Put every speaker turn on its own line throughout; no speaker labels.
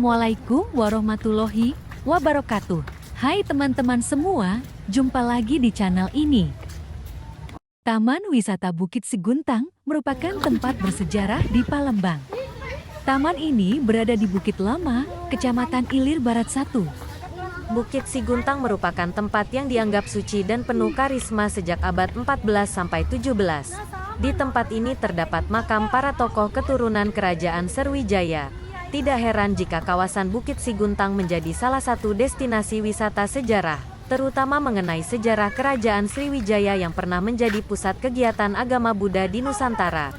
Assalamualaikum warahmatullahi wabarakatuh. Hai teman-teman semua, jumpa lagi di channel ini. Taman Wisata Bukit Siguntang merupakan tempat bersejarah di Palembang. Taman ini berada di Bukit Lama, Kecamatan Ilir Barat 1.
Bukit Siguntang merupakan tempat yang dianggap suci dan penuh karisma sejak abad 14 sampai 17. Di tempat ini terdapat makam para tokoh keturunan Kerajaan Sriwijaya. Tidak heran jika kawasan Bukit Siguntang menjadi salah satu destinasi wisata sejarah, terutama mengenai sejarah Kerajaan Sriwijaya yang pernah menjadi pusat kegiatan agama Buddha di Nusantara.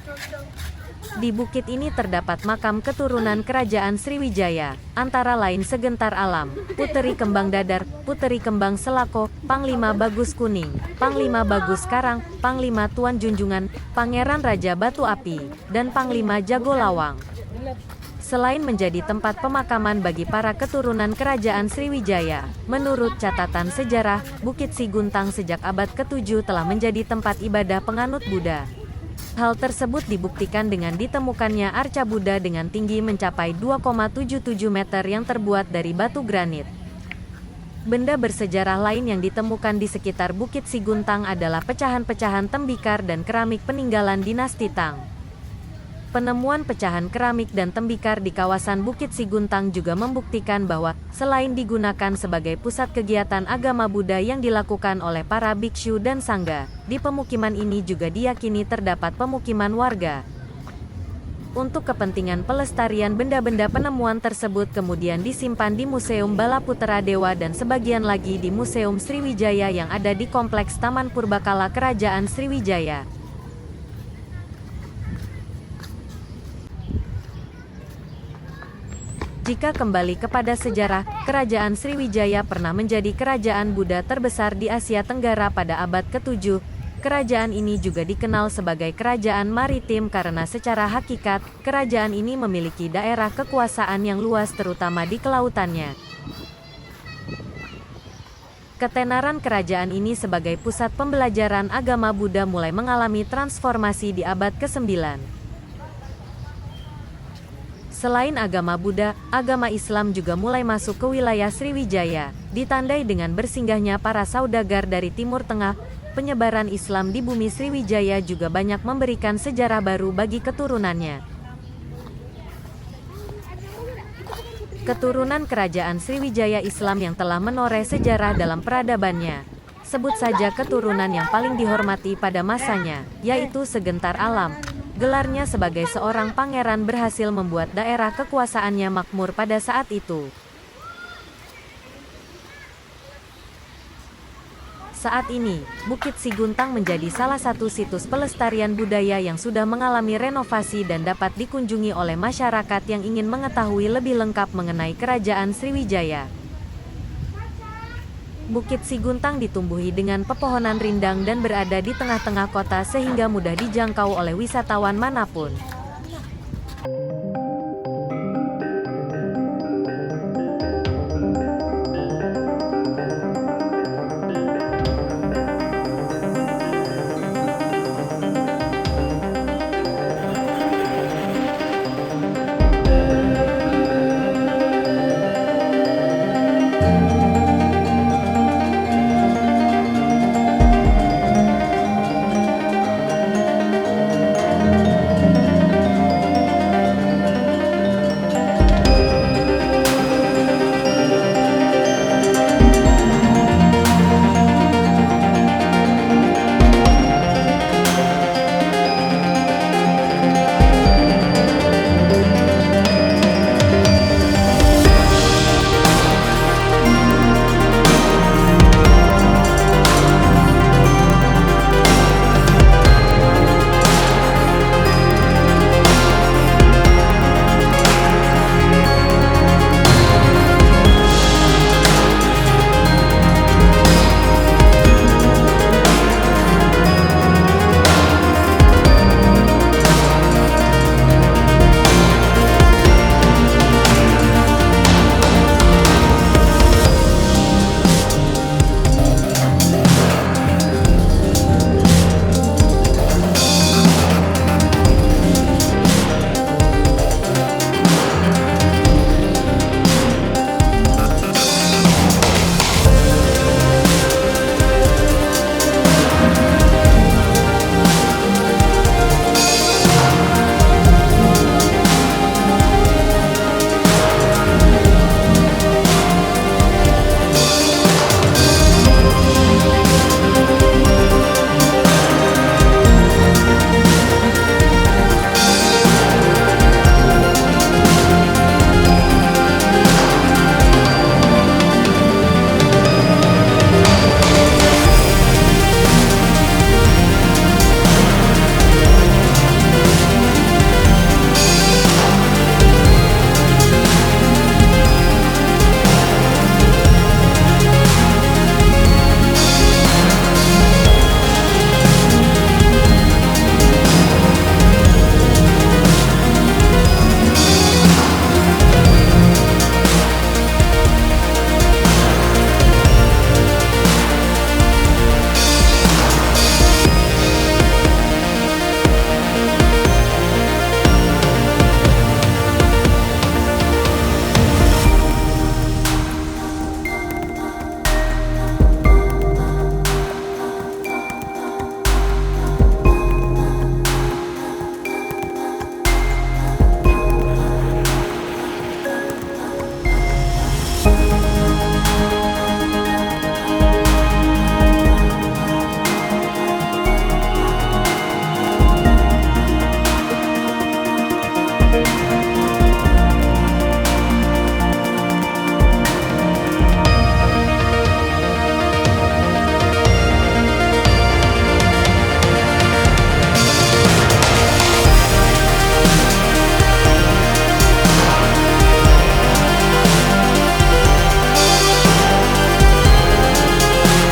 Di bukit ini terdapat makam keturunan Kerajaan Sriwijaya, antara lain Segentar Alam, Puteri Kembang Dadar, Puteri Kembang Selako, Panglima Bagus Kuning, Panglima Bagus Karang, Panglima Tuan Junjungan, Pangeran Raja Batu Api, dan Panglima Jago Lawang. Selain menjadi tempat pemakaman bagi para keturunan Kerajaan Sriwijaya, menurut catatan sejarah, Bukit Siguntang sejak abad ke-7 telah menjadi tempat ibadah penganut Buddha. Hal tersebut dibuktikan dengan ditemukannya arca Buddha dengan tinggi mencapai 2,77 meter yang terbuat dari batu granit. Benda bersejarah lain yang ditemukan di sekitar Bukit Siguntang adalah pecahan-pecahan tembikar dan keramik peninggalan dinasti Tang. Penemuan pecahan keramik dan tembikar di kawasan Bukit Siguntang juga membuktikan bahwa, selain digunakan sebagai pusat kegiatan agama Buddha yang dilakukan oleh para biksu dan sangga, di pemukiman ini juga diyakini terdapat pemukiman warga. Untuk kepentingan pelestarian benda-benda penemuan tersebut kemudian disimpan di Museum Balaputra Dewa dan sebagian lagi di Museum Sriwijaya yang ada di Kompleks Taman Purbakala Kerajaan Sriwijaya. Jika kembali kepada sejarah, Kerajaan Sriwijaya pernah menjadi kerajaan Buddha terbesar di Asia Tenggara pada abad ke-7. Kerajaan ini juga dikenal sebagai kerajaan maritim karena secara hakikat, kerajaan ini memiliki daerah kekuasaan yang luas terutama di kelautannya. Ketenaran kerajaan ini sebagai pusat pembelajaran agama Buddha mulai mengalami transformasi di abad ke-9. Selain agama Buddha, agama Islam juga mulai masuk ke wilayah Sriwijaya, ditandai dengan bersinggahnya para saudagar dari Timur Tengah. Penyebaran Islam di bumi Sriwijaya juga banyak memberikan sejarah baru bagi keturunannya. Keturunan Kerajaan Sriwijaya Islam yang telah menoreh sejarah dalam peradabannya. Sebut saja keturunan yang paling dihormati pada masanya, yaitu Segentar Alam. Gelarnya sebagai seorang pangeran berhasil membuat daerah kekuasaannya makmur pada saat itu. Saat ini, Bukit Siguntang menjadi salah satu situs pelestarian budaya yang sudah mengalami renovasi dan dapat dikunjungi oleh masyarakat yang ingin mengetahui lebih lengkap mengenai Kerajaan Sriwijaya. Bukit Siguntang ditumbuhi dengan pepohonan rindang dan berada di tengah-tengah kota sehingga mudah dijangkau oleh wisatawan manapun.